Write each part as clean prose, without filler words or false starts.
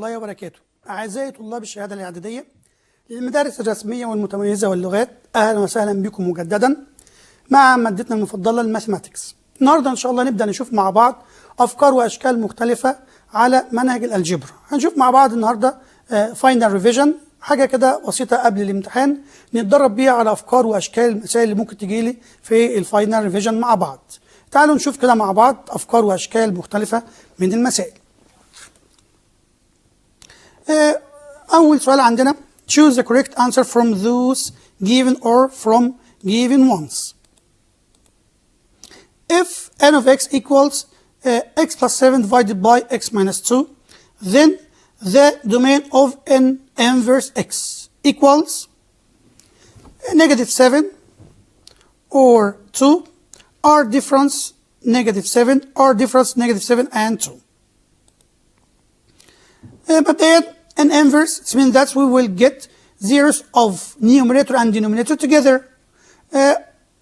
الله وبركاته. أعزائي طلاب الشهادة الاعدادية للمدارس الرسمية والمتميزة واللغات، أهلا وسهلا بكم مجددا مع مادتنا المفضلة الماثماتكس. النهارده إن شاء الله نبدأ نشوف مع بعض أفكار وأشكال مختلفة على منهج الألجبرا. هنشوف مع بعض النهارده فاينل ريفيجن، حاجة كده بسيطة قبل الامتحان نتدرب بيها على أفكار وأشكال المسائل اللي ممكن تجيلي في الفاينل ريفيجن مع بعض. تعالوا نشوف كده مع بعض أفكار وأشكال مختلفة من المسائل. أول سؤال عندنا choose the correct answer from those given or from given ones. If n of x equals x plus 7 divided by x minus 2, then the domain of n inverse x equals negative 7 or 2 or difference negative 7 or difference negative 7 and 2. But then an inverse, it means that we will get zeros of numerator and denominator together.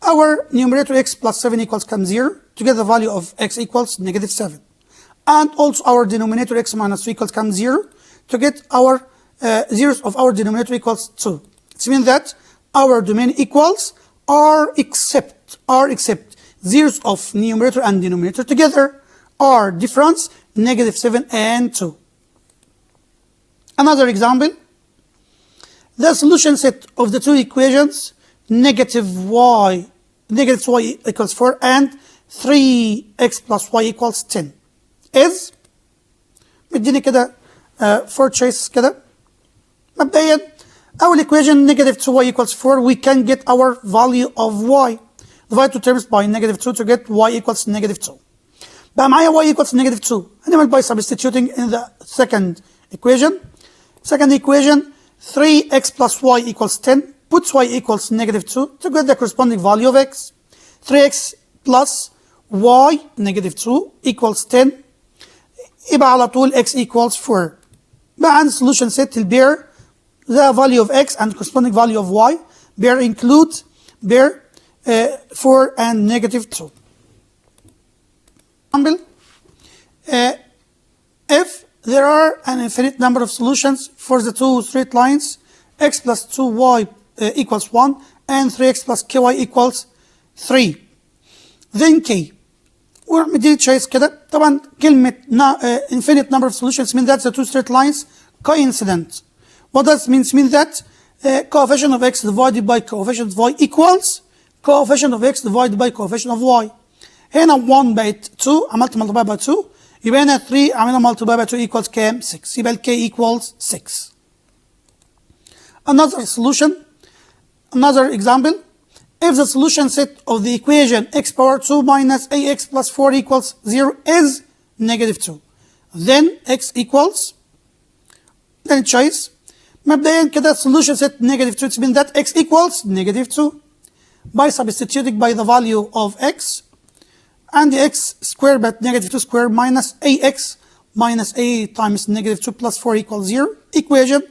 Our numerator x plus 7 equals comes 0, to get the value of x equals negative 7. And also our denominator x minus 2 equals comes 0, to get our zeros of our denominator equals 2. It means that our domain equals r except zeros of numerator and denominator together, r difference negative 7 and 2. Another example, the solution set of the two equations negative y equals 4 and 3x plus y equals 10 is مديني كده 4 choices كده. مبدئيا أول equation negative 2y equals 4, we can get our value of y. Divide two terms by negative 2 to get y equals negative 2. بقى معايا y equals negative 2. هنعمل by substituting in the second equation. Second equation, 3x plus y equals 10, puts y equals negative 2 to get the corresponding value of x. 3x plus y negative 2 equals 10. يبقى على طول x equals 4. بقى عندي solution set البير the value of x and corresponding value of y. Bear include 4 and negative 2. Example, if there are an infinite number of solutions for the two straight lines x plus 2y equals 1 and 3x plus ky equals 3, then k. ومديني choice كده. طبعا كلمة infinite number of solutions mean that the two straight lines coincident. What does means that coefficient of x divided by coefficient of y equals coefficient of x divided by coefficient of y. هنا 1 بقت 2، عملت multiply by 2، يبقى هنا 3 عملنا multiply by 2 equals كام؟ 6. يبقى k equals 6. Another solution, another example, if the solution set of the equation x power 2 minus ax plus 4 equals 0 is negative 2, then x equals, then choice. مبدئيا كده solution set negative 2, it means that x equals negative 2 by substituting by the value of x, and the x square but negative 2 square minus ax minus a times negative 2 plus 4 equals 0. equation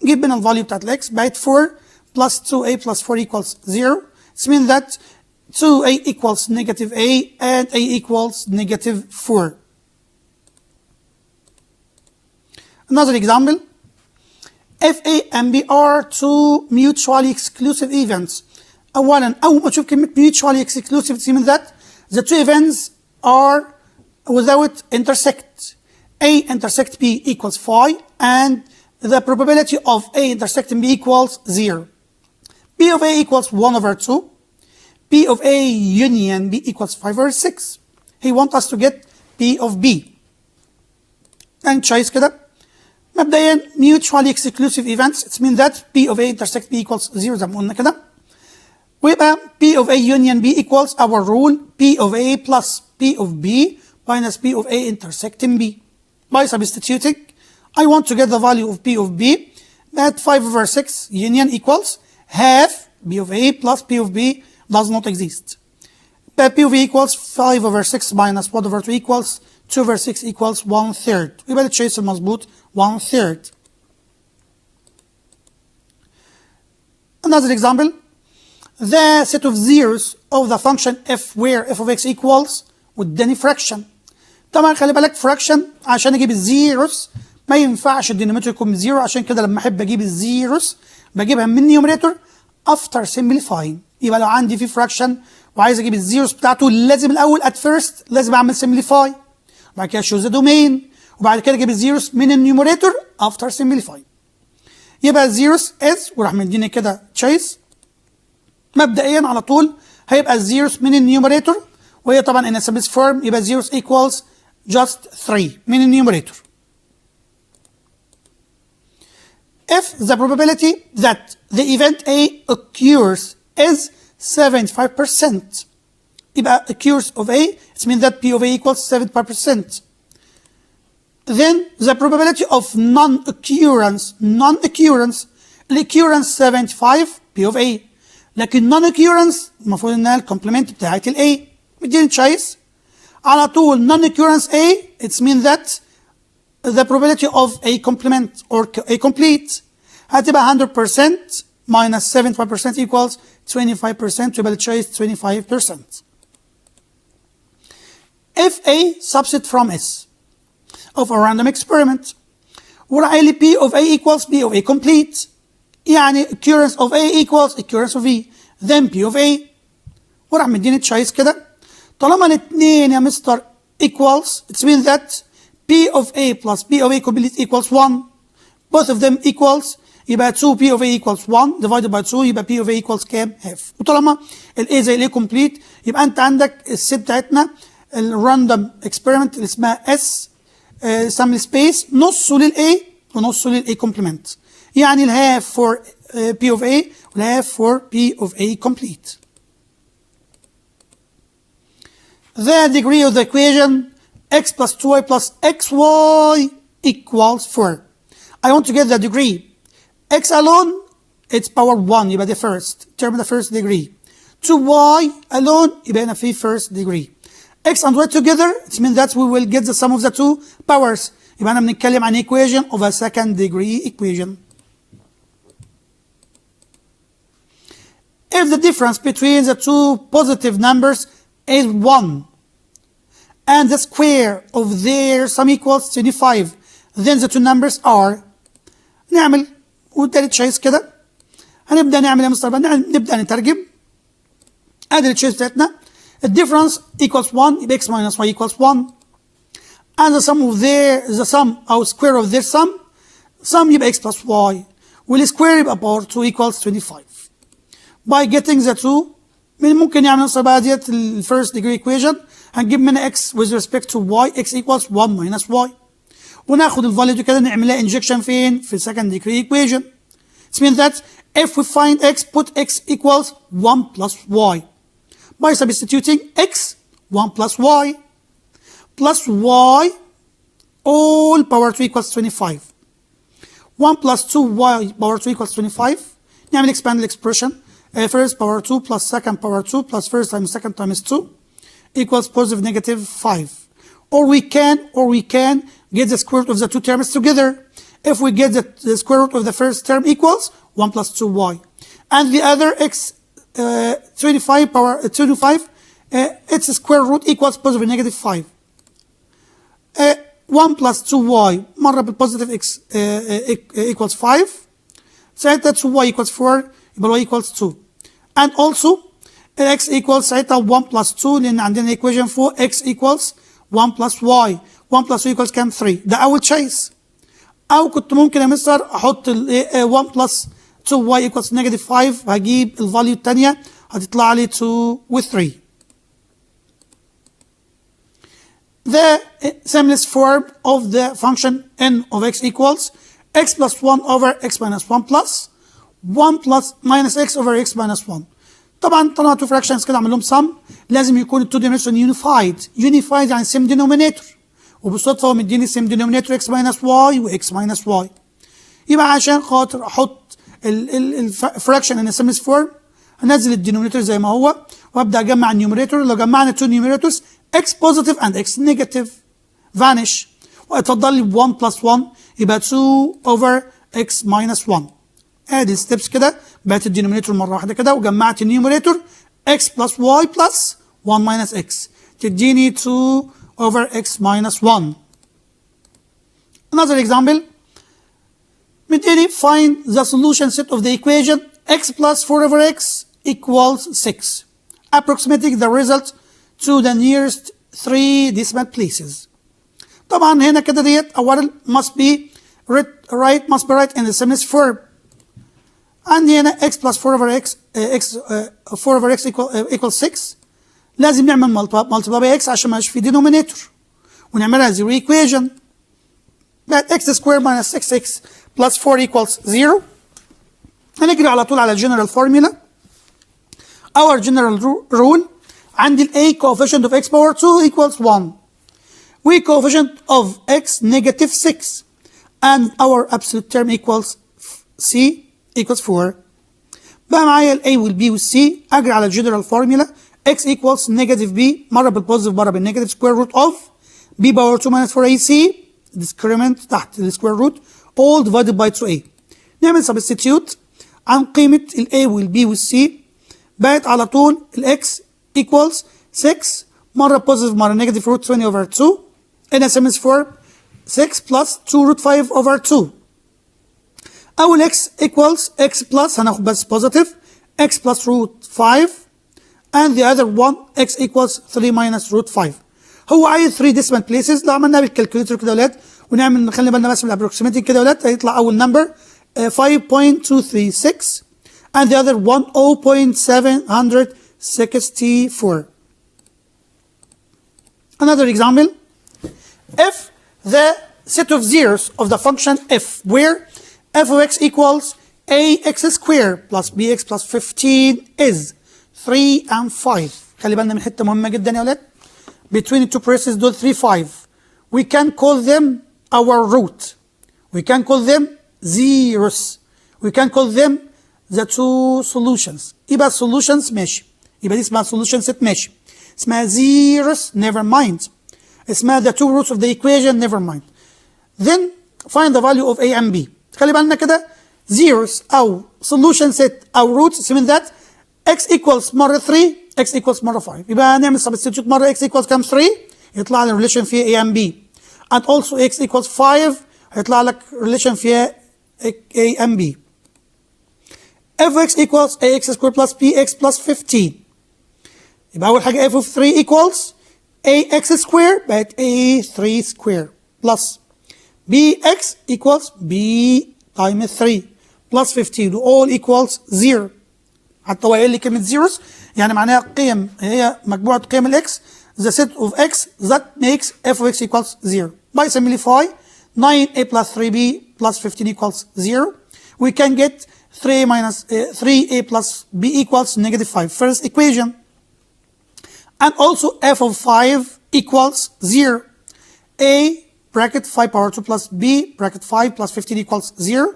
جيب لنا الفاليو بتاعت الاكس بقت 4 plus 2a plus 4 equals 0. It means that 2a equals negative a and a equals negative 4. Another example, if a and b are two mutually exclusive events. أولا أول ما تشوف كلمة mutually exclusive it means that the two events are without intersect. A intersect B equals phi, and the probability of A intersecting B equals 0. P of A equals 1 over 2. P of A union B equals 5 over 6. He wants us to get P of B. And choice كده. مبدئيا mutually exclusive events it means that P of A intersect B equals 0 زي ما قلنا كده. ويبقى P of A union B equals our rule P of A plus P of B minus P of A intersecting B. By substituting, I want to get the value of P of B. That 5 over 6 union equals half P of A plus P of B does not exist. But P of A equals 5 over 6 minus 1 over 2 equals 2 over 6 equals 1/3. يبقى التشيس المظبوط 1/3. Another example, the set of zeros of the function f where f of x equals واداني fraction. طبعا خلي بالك fraction عشان اجيب الزيروز ما ينفعش الدينومينيتور يكون بزيرو، عشان كده لما احب اجيب الزيروز بجيبها من النيوميريتور افتر simplifying. يبقى لو عندي في فراكشن وعايز اجيب الزيروز بتاعته لازم الاول ات فيرست لازم اعمل simplify، بعد كده شوز ذا دومين، وبعد كده اجيب الزيروز من النيوميريتور افتر simplifying. يبقى الزيروز از وراح مديني كده تشيس. مبدئيا على طول هيبقى الزيروز من النيوميريتور، وهي طبعا ان سمبلس فورم، يبقى زيروز equals just 3 من النيوميريتور. If the probability that the event A occurs is 75%, يبقى occurs of A, it means that P of A equals 75%. Then the probability of non-occurrence, الoccurrence 75 P of A، لكن non-occurrence المفروض انها الكومبلمنت بتاعت ال A. مديني تشايس على طول non-occurrence A, it means that the probability of a complement or a complete هتبقى 100% minus 75% equals 25%، يبقى التشايس 25%. If A subset from S of a random experiment وراح قايل لي P of A equals P of A complete، يعني occurrence of A equals occurrence of E then P of A، وراح مديني تشايس كده. طالما الاثنين يا مستر equals it means that P of A plus P of A complete equals 1. both of them equals يبقى 2 P of A equals 1 divided by 2 يبقى P of A equals كام؟ half. وطالما ال A زي ال A complete يبقى انت عندك الست بتاعتنا الراندوم اكسبيرمنت اللي اسمها S سامبل سبيس نصه لل A ونصه لل A complement، يعني الهاف for P of A والهاف for P of A complete. The degree of the equation x plus 2y plus xy equals 4. I want to get the degree. X alone, it's power 1 يبقى the first term the first degree. 2y alone يبقى هنا في first degree. X and y together, it means that we will get the sum of the two powers. يبقى أنا بنتكلم عن equation of a second degree equation. If the difference between the two positive numbers is 1 and the square of their sum equals 25, then the two numbers are. نعمل وده تشايس كده. هنبدأ نعمل يا مستر نبدأ نترجم. ادي التشايس بتاعتنا. The difference equals 1 يبقى x minus y equals 1. And the sum of the sum أو square of their sum يبقى x plus y. والسكوير يبقى power 2 equals 25. By getting the two من ممكن يعمل نص بقى ديت ال first degree equation هنجيب منها x with respect to y x equals 1 minus y وناخد الفاليو دي كده نعملها injection فين؟ في second degree equation. It means that if we find x put x equals 1 plus y. By substituting x 1 plus y all power 2 equals 25. 1 plus 2y power 2 equals 25. نعمل expand the expression. First power 2 plus second power 2 plus first times second times 2 equals positive negative 5. Or we can get the square root of the two terms together. If we get the square root of the first term equals 1 plus 2y. And the other x 25 power 25 its square root equals positive negative 5. 1 plus 2y مرة بالpositive x equals 5. ساعتها 2y equals 4 يبقى y equals 2. And also x equals ساعتها 1 plus 2 لأن عندنا equation فوق x equals 1 plus y. 1 plus 2 equals كام؟ 3. ده أول تشايس. أو كنت ممكن يا مستر أحط 1 plus 2y equals negative 5 هجيب الفاليو التانية هتطلع لي 2 و 3. The simplest form of the function n of x equals x plus 1 over x minus 1 plus 1 plus minus x over x minus 1. طبعا طلعوا تو fractions كده اعمل لهم sum لازم يكون التو dimension unified يعني same denominator وبالصدفه هو مديني same denominator x minus y و x minus y. يبقى عشان خاطر احط الفراكشن ان simplest form هنزل الدينومينيتور زي ما هو وابدا اجمع النيوميريتور. لو جمعنا two numerators x positive and x negative vanish واتفضل لي 1 plus 1 يبقى 2 over x minus 1. ادي الستبس كده بقت الدينومينيتور مره واحده كده وجمعت النيوميريتور x plus y plus 1 minus x تديني 2 over x minus 1. Another example. مديني find the solution set of the equation x plus 4 over x equals 6. Approximating the result to the nearest 3 decimal places. طبعا هنا كده ديت أولا must be right in the simplest form. عندي هنا x plus 4 over x 4 over x equals 6. لازم نعمل multiply by x عشان ما يبقاش في denominator ونعملها zero equation. That x squared minus 6x plus 4 equals 0. هنجري على طول على general formula. Our general rule عندي a coefficient of x power 2 equals 1. We coefficient of x negative 6 and our absolute term equals c equals 4. بقى معايا ال a وال b وال c. اجري على general formula x equals negative b مرة بالبوزيتيف مرة بالنيجاتيف square root of b power 2 minus 4ac discrement تحت ال square root all divided by 2a. نعمل substitute عن قيمة ال a وال b وال c. بقت على طول ال x equals 6 مرة positive مرة negative root 20 over 2 in a simplest form 6 plus 2 root 5 over 2. أول x equals x plus هناخد بس positive x plus root 5 and the other one x equals 3 minus root 5. هو عايز 3 decimal places. لو عملناها بالكالكوليتر كده يا ولاد ونعمل نخلي بالنا بس من الابروكسيميتنج كده يا ولاد هيطلع أول number 5.236 and the other one 0.764. Another example. If the set of zeros of the function f where f of x equals ax squared plus bx plus 15 is 3 and 5. خلي بالنا من حته مهمه جدا يا ولاد. Between the two braces دول 3 5. We can call them our root. We can call them zeros. We can call them the two solutions. يبقى solutions ماشي. يبقى دي اسمها solution set ماشي. اسمها zeros never mind. اسمها the two roots of the equation never mind. Then find the value of a and b. خلي بالنا كده zeros أو solution set أو roots mean that x equals مرة 3 x equals مرة 5. يبقى هنعمل substitute مرة x equals كام 3 يطلع لنا relation فيها a and b. And also x equals 5 هيطلع لك relation فيها a and b. f of x equals ax squared plus bx plus 15. يبقى أول حاجة f of 3 equals ax squared بقت a3 squared plus bx equals b times 3 plus 15 all equals 0. حتى هو قايل لي كلمة zeros يعني معناها قيم هي مجموعة قيم الاكس the set of x that makes f of x equals 0. By simplify 9a plus 3b plus 15 equals 0. We can get 3 minus 3a plus b equals negative 5. First equation. And also f of 5 equals 0. A bracket 5 power 2 plus b bracket 5 plus 15 equals 0.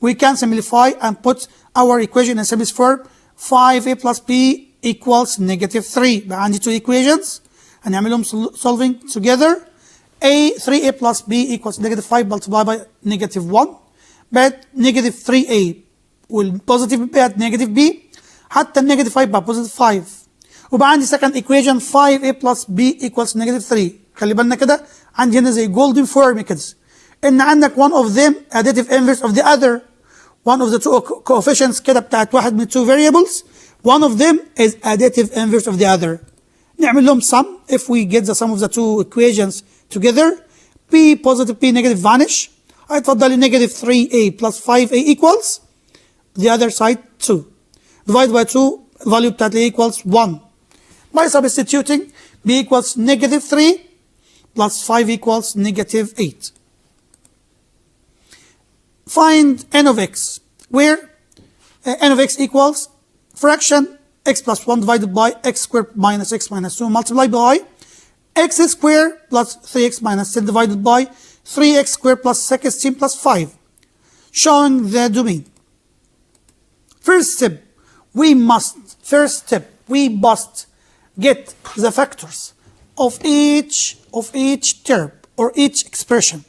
We can simplify and put our equation in simplest form. 5a plus b equals negative 3. بقى عندي two equations هنعملهم solving together. A 3a plus b equals negative 5 multiplied by negative 1. بقت negative 3a والبوزيتيف بقت negative b. حتى النيجاتيف 5 بقى positive 5. وبقى عندي second equation 5a plus b equals negative 3. خلي بالنا كده عندي هنا زي golden form كده ان عندك one of them additive inverse of the other. One of the two coefficients كده بتاعت واحد من two variables. One of them is additive inverse of the other. نعمل لهم sum. If we get the sum of the two equations together b positive b negative vanish. هيتفضل لي negative 3a plus 5a equals the other side 2. Divide by 2 value بتاعت a equals 1. By substituting b equals negative 3 plus 5 equals negative 8. Find n of x where n of x equals fraction x plus 1 divided by x squared minus x minus 2 multiplied by x squared plus 3x minus 10 divided by 3x squared plus 16 plus 5. Showing the domain. First step, we must get the factors of each term or each expression.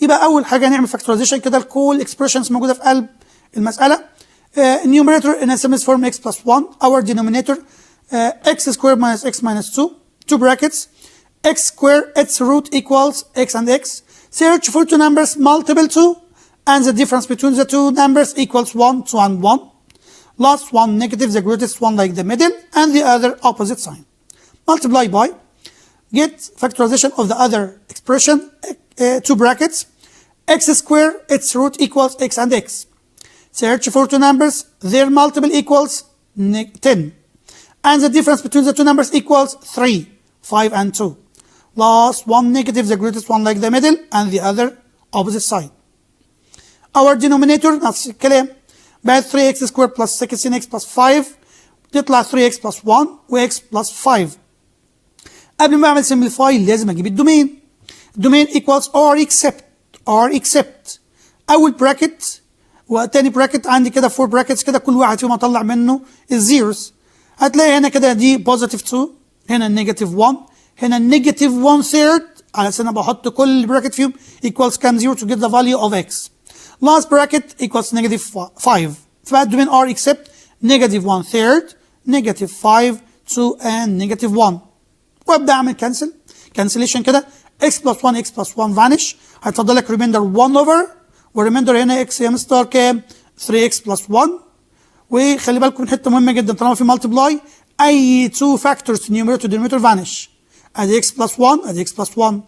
يبقى أول حاجة نعمل factorization كده لكل expressions موجودة في قلب المسألة. Numerator in a simplest form x plus 1. Our denominator x squared minus x minus 2. Two brackets. X squared its root equals x and x. Search for two numbers multiple to and the difference between the two numbers equals 1, 2 and 1. Last one negative, the greatest one like the middle, and the other opposite sign. Multiply by, get factorization of the other expression, two brackets, x squared, its root equals x and x. Search for two numbers, their multiple equals 10. And the difference between the two numbers equals 3, 5 and 2. Last one negative, the greatest one like the middle, and the other opposite side. Our denominator نفس الكلام بقت 3x squared plus 16x plus 5 تطلع 3x plus 1 و x plus 5. قبل ما اعمل simplify لازم اجيب الدومين. الدومين equals r except اول براكت وتاني براكت عندي كده 4 براكتس كده كل واحد فيهم اطلع منه الزيروز. هتلاقي هنا كده دي positive 2 هنا negative 1 هنا negative 1 third على اساس انا بحط كل براكت فيهم equals كام 0 to get the value of x. Last bracket equals negative 5. فبقى الدومين r except negative 1 third negative 5 2 and negative 1. وابدا اعمل cancellation كده x plus 1 x plus 1 vanish. هيتفضل لك remainder 1 over والريميندر هنا x يا مستر كام 3x plus 1. وخلي بالكم من حته مهمه جدا طالما في multiply اي 2 factors numerator denominator vanish. ادي x plus 1 ادي x plus 1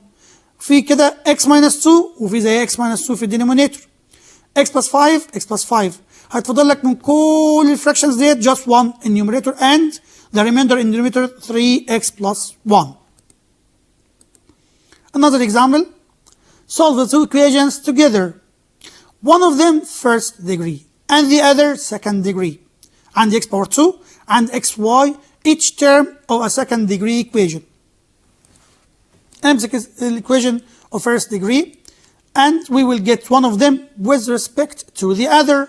في كده x minus 2 وفي زي x minus 2 في الدينومينيتور x plus 5 x plus 5 هيتفضل لك من كل الفراكشنز ديت just 1 in numerator and the remainder in denominator 3x plus 1. Another example, solve the two equations together. One of them first degree and the other second degree. And x power 2 and xy each term of a second degree equation. امسك equation of first degree and we will get one of them with respect to the other.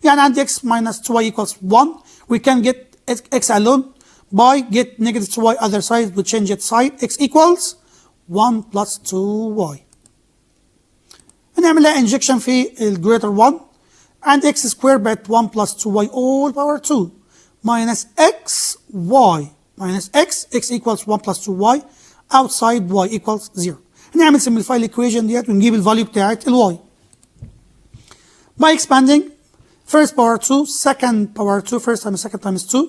يعني عندي x minus 2y equals 1. We can get x alone by get negative 2y other side, we change its side. x equals 1 plus 2y. هنعمل لها injection في ال greater 1 and x squared بقت 1 plus 2y all power 2 minus xy minus x equals 1 plus 2y outside y equals 0. هنعمل simplify الايكويشن ديت ونجيب الفاليو بتاعت الواي. By expanding first power 2 second power 2 first times second times 2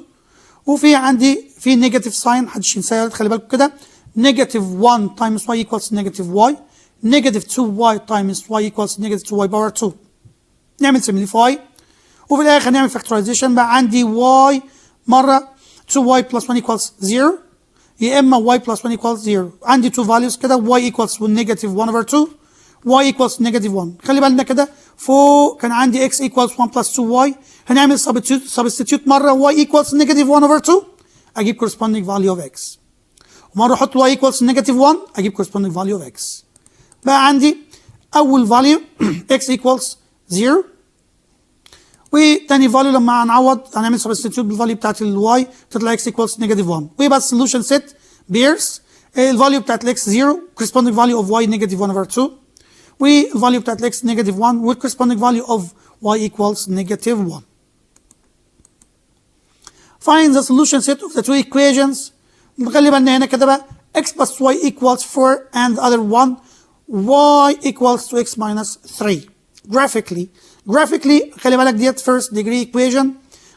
وفي عندي في نيجاتيف ساين محدش ينساها خلي بالكم كده negative 1 times y equals negative y negative 2y times y equals negative 2y power 2. نعمل simplify وفي الاخر نعمل factorization بقى عندي y مره 2y plus 1 equals 0 يا اما y plus 1 equals 0. عندي two values كده y equals negative 1 over 2 y equals negative 1. خلي بالنا كده فوق كان عندي x equals 1 plus 2y هنعمل substitute مره y equals negative 1 over 2 اجيب corresponding value of x ومره احط y equals negative 1 اجيب corresponding value of x. بقى عندي اول value x equals 0 وتاني value لما هنعوض هنعمل substitute بالفاليو بتاعت الواي تطلع x equals negative 1 ويبقى السولوشن سيت بيرس الفاليو بتاعت الاكس 0 corresponding value of y negative 1 over 2 والفاليو بتاعت الاكس negative 1 وال corresponding value of y equals negative 1. Find the solution set of the two equations. نخلي بالنا هنا كده بقى x plus y equals 4 and the other one y equals to x minus 3. Graphically خلي بالك ديت first degree equation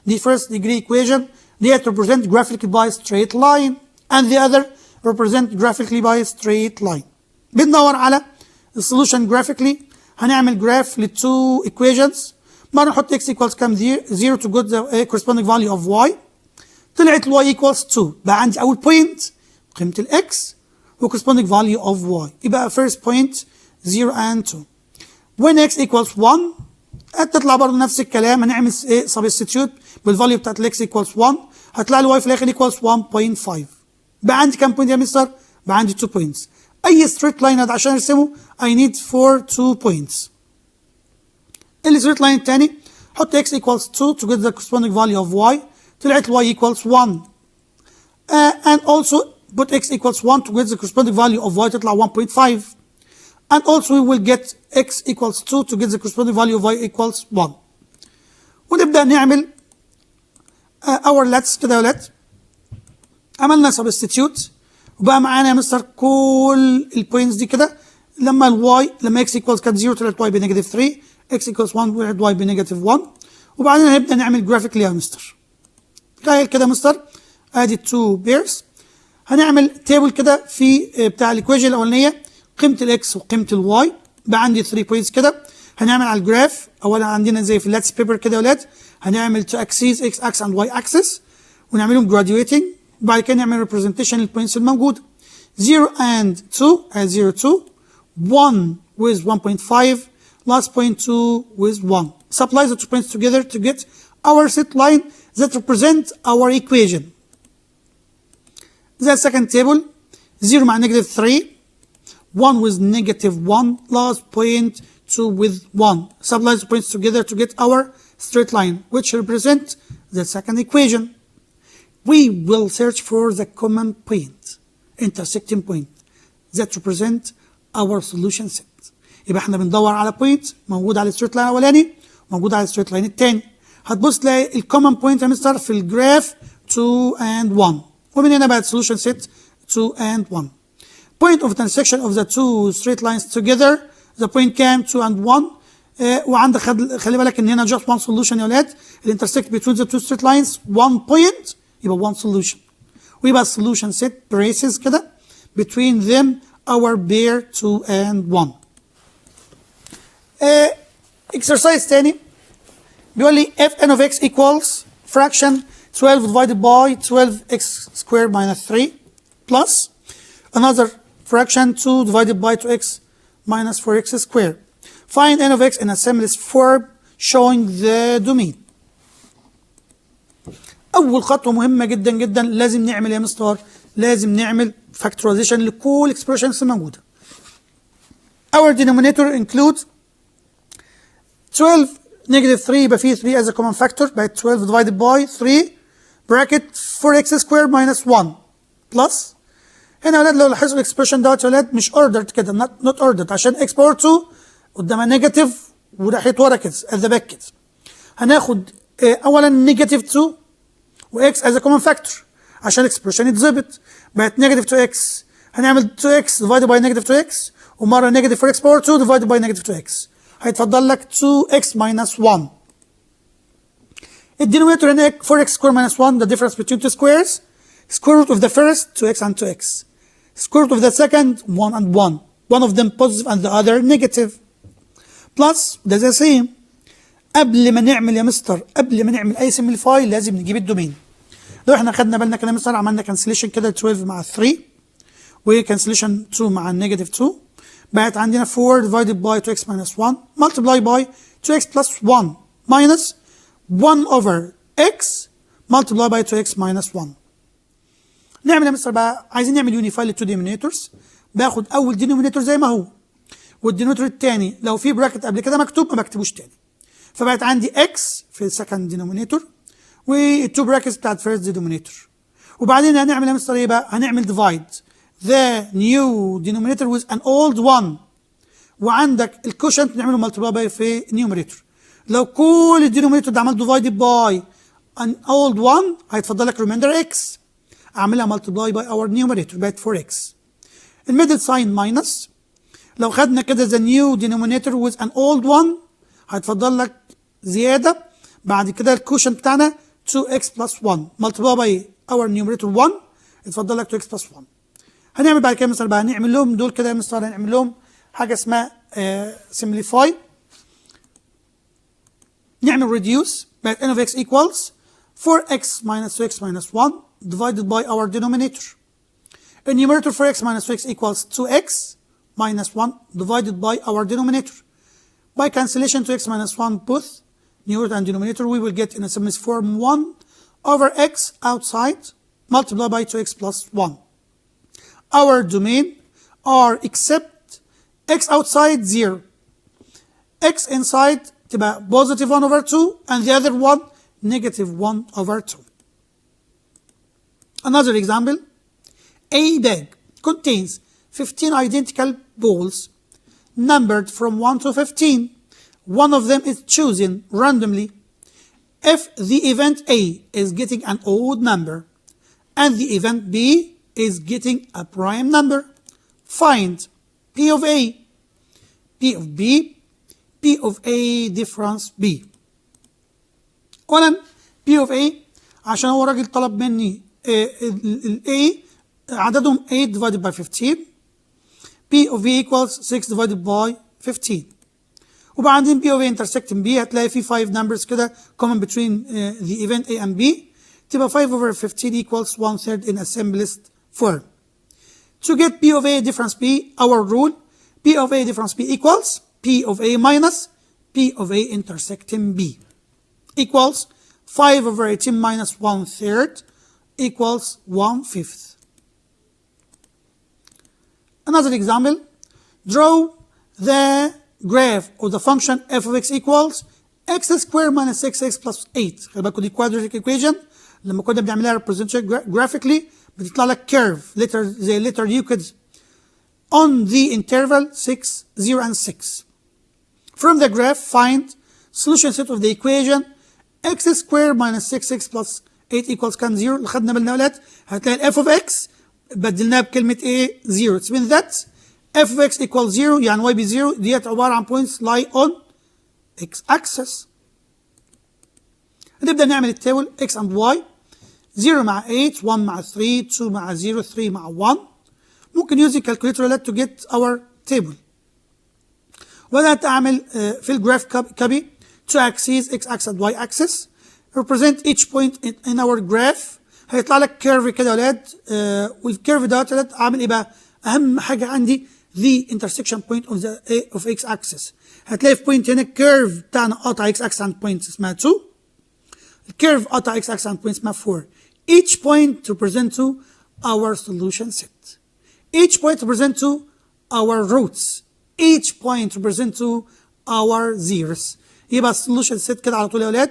دي first degree equation ديت represent graphically by straight line and the other represent graphically by straight line. بندور على السولوشن graphically هنعمل graph للتو equations مرة نحط x equals كام 0 to get the corresponding value of y طلعت y equals 2 بقى عندي أول point قيمة ال x و corresponding value of y يبقى first point 0 and 2. when x equals 1 هتطلع برضه نفس الكلام هنعمل substitute بالفاليو بتاعت الاكس equals 1 هتطلع لي y في الاخر equals 1.5. بقى عندي كام بوينت يا مستر؟ بقى عندي 2 points. اي straight line عشان ارسمه I need for 2 points. الستريت لاين الثاني حط x equals 2 to get the corresponding value of y طلعت y equals 1 and also put x equals 1 to get the corresponding value of y تطلع 1.5 and also we will get x equals 2 to get the corresponding value of y equals 1. ونبدأ نعمل our lets كده يا ولاد عملنا substitute وبقى معانا يا مستر كل البوينتس دي كده لما الواي لما x equals كانت 0 طلعت y بنيجاتيف 3، x equals 1 طلعت y بنيجاتيف 1. وبعدين هنبدا نعمل جرافيكلي يا مستر. تخيل كده يا مستر ادي 2 بيرز، هنعمل تيبل كده في بتاع الايكويشن الاولانيه قيمه الاكس وقيمه الواي، بقى عندي 3 بوينتس كده. هنعمل على الجراف اولا عندنا زي في اللاتس بيبر كده يا ولاد، هنعمل 2 اكسيس اكس اكس اند واي اكسس ونعملهم جراديويتنج، وبعد كده نعمل ريبريزنتيشن للبوينتس الموجوده 0 and 2 as 0 2 1 with 1.5 last point 2 with 1. Supply the 2 points together to get our set line that represent our equation. The second table 0 مع negative 3 1 with negative 1 last point 2 with 1. Supply the points together to get our straight line which represent the second equation. We will search for the common point, intersecting point that represent our solution set. يبقى احنا بندور على بوينت موجود على الستريت لاين الاولاني موجود على الستريت لاين الثاني. هتبص تلاقي الكومن بوينت يا مستر في الجراف 2 and 1، ومن هنا بقت solution set 2 and 1. Point of intersection of the two straight lines together the point كام 2 and 1. وعندك خلي بالك ان هنا just one solution يا ولاد. الانترسكت between the two straight lines 1 point يبقى one solution، ويبقى solution set braces كده between them our pair 2 and 1. exercise تاني بيقول لي if n of x equals fraction 12 divided by 12x squared minus 3 plus another fraction 2 divided by 2x minus 4x squared. Find n of x in a simplest form showing the domain. أول خطوة مهمة جدا جدا لازم نعمل يا مستر، لازم نعمل factorization لكل expressions الموجودة. Our denominator includes 12 negative 3 يبقى فيه 3 as a common factor بقت 12 divided by 3 bracket 4x squared minus 1 plus هنا يا ولاد لو لاحظوا الاكسبريشن دوت يا ولاد مش ordered كده not ordered عشان x باور 2 قدامها نيجاتيف وناحية ورا كده at the back كده. هناخد أولا نيجاتيف 2 و x as a common factor عشان الاكسبريشن يتظبط بقت نيجاتيف 2x. هنعمل 2x divided by نيجاتيف 2x ومرة نيجاتيف 4x باور 2 divided by نيجاتيف 2x هيتفضل لك 2x minus 1. الدينومينيتور هنا 4x squared minus 1 the difference between two squares square root of the first 2x and 2x square root of the second 1 and 1 one of them positive and the other negative plus ده the same. قبل ما نعمل يا مستر قبل ما نعمل اي سمبليفاي لازم نجيب الدومين. لو احنا خدنا بالنا كده يا مستر عملنا كانسليشن كده 12 مع 3 وكانسليشن 2 مع النيجاتيف 2 بقت عندنا 4 divided by 2x minus 1 multiply by 2x plus 1 minus 1 over x multiply by 2x minus 1. نعمل يا مستر بقى عايزين نعمل يونيفاي للتو دينومينيتورز. باخد اول دينومينيتور زي ما هو والدينومينيتور الثاني لو في براكت قبل كده مكتوب ما بكتبوش تاني، فبقت عندي x في السكند دينومينيتور والتو براكتس بتاعت فيرست دينومينيتور. وبعدين هنعمل يا مستر ايه بقى؟ هنعمل ديفايد the new denominator with an old one وعندك الكوشنت نعمله مالتيبلاي باي في numerator. لو كل الدينومينيتور ده عملت divided by an old one هيتفضل لك remainder x اعملها مالتيبلاي باي اور numerator بقت 4x. الميدل ساين ماينس لو خدنا كده the new denominator with an old one هيتفضل لك زياده بعد كده الكوشنت بتاعنا 2x plus 1 مالتيبلاي باي اور numerator 1 يتفضل لك 2x plus 1. هنعمل بعد كده مثلا بقى هنعمل لهم دول كده مثلا هنعمل لهم حاجه اسمها simplify. نعمل reduce بقت n of x equals 4x minus 2x minus 1 divided by our denominator. The numerator for x minus 2x equals 2x minus 1 divided by our denominator. By cancellation 2x minus 1 both numerator and denominator we will get in a simplest form 1 over x outside multiplied by 2x plus 1. Our domain are except x outside 0 x inside تبقى positive 1 over 2 and the other one negative 1 over 2. Another example, a bag contains 15 identical balls numbered from 1 to 15. One of them is chosen randomly. If the event A is getting an odd number and the event B is getting a prime number, find P of A P of B P of A difference B. اولا P of A عشان هو راجل طلب مني ال A عددهم 8 divided by 15. P of B equals 6 divided by 15. وبعدين P of A intersecting B هتلاقي في 5 numbers كده common between the event A and B. تبقى 5 over 15 equals 1/3 in a simplest form. To get P of A difference B, our rule P of A difference B equals P of A minus P of A intersecting B equals 5 over 18 minus 1/3 equals 1/5. Another example, draw the graph of the function f of x equals x squared minus 6x plus 8. خلي بالكوا دي quadratic equation لما كنا بنعملها representation graphically بتطلع لك curve letter زي letter Euclid on the interval 6, 0 and 6. From the graph find solution set of the equation x squared minus 6x plus 8 equals كان 0 اللي خدنا بالنا ولاد هتلاقي f of x بدلناها بكلمة ايه 0. It means that f of x equals 0 يعني y ب 0 ديت عبارة عن points lie on x axis. نبدأ نعمل التابل x and y 0 مع 8 1 مع 3 2 مع 0 3 مع 1. ممكن using calculator to get our table. وبدأت أعمل في الجراف copy two axes x axis and y axis represent each point in our graph. هيطلع لك كيرف كده يا ولاد والكيرف دوت ولاد عامل ايه بقى؟ اهم حاجه عندي the intersection point of x axis. هتلاقي في بوينت هنا الكيرف بتاعنا قاطع x axis عند بوينت اسمها 2. الكيرف قاطع x axis عند بوينت اسمها 4. each point represent to our solution set. each point represent to our roots. each point represent to our zeros. يبقى solution set كده على طول يا ولاد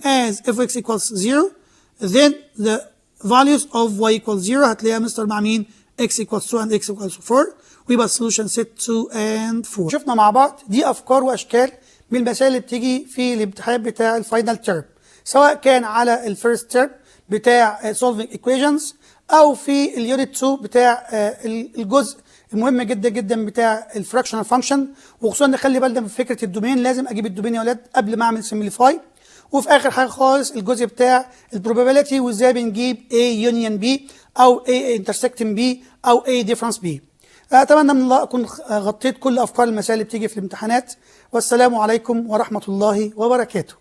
as f of x equals 0 then the values of y equals 0 هتلاقيها مستر مع مين؟ x equals 2 and x equals 4 ويبقى solution set 2 and 4. شفنا مع بعض دي أفكار وأشكال من المسائل اللي بتيجي في الامتحان بتاع الفاينل تيرم سواء كان على الفيرست تيرم بتاع solving equations أو في اليونت 2 بتاع الجزء المهم جدا جدا بتاع الفراكشنال فانكشن وخصوصا نخلي بالنا من فكرة الدومين. لازم أجيب الدومين يا ولاد قبل ما أعمل سمبليفاي. وفي اخر حاجه خالص الجزء بتاع البروبابيلتي وازاي بنجيب A union B او A intersecting B او A difference B. اتمنى من الله اكون غطيت كل افكار المسائل اللي بتيجي في الامتحانات. والسلام عليكم ورحمه الله وبركاته.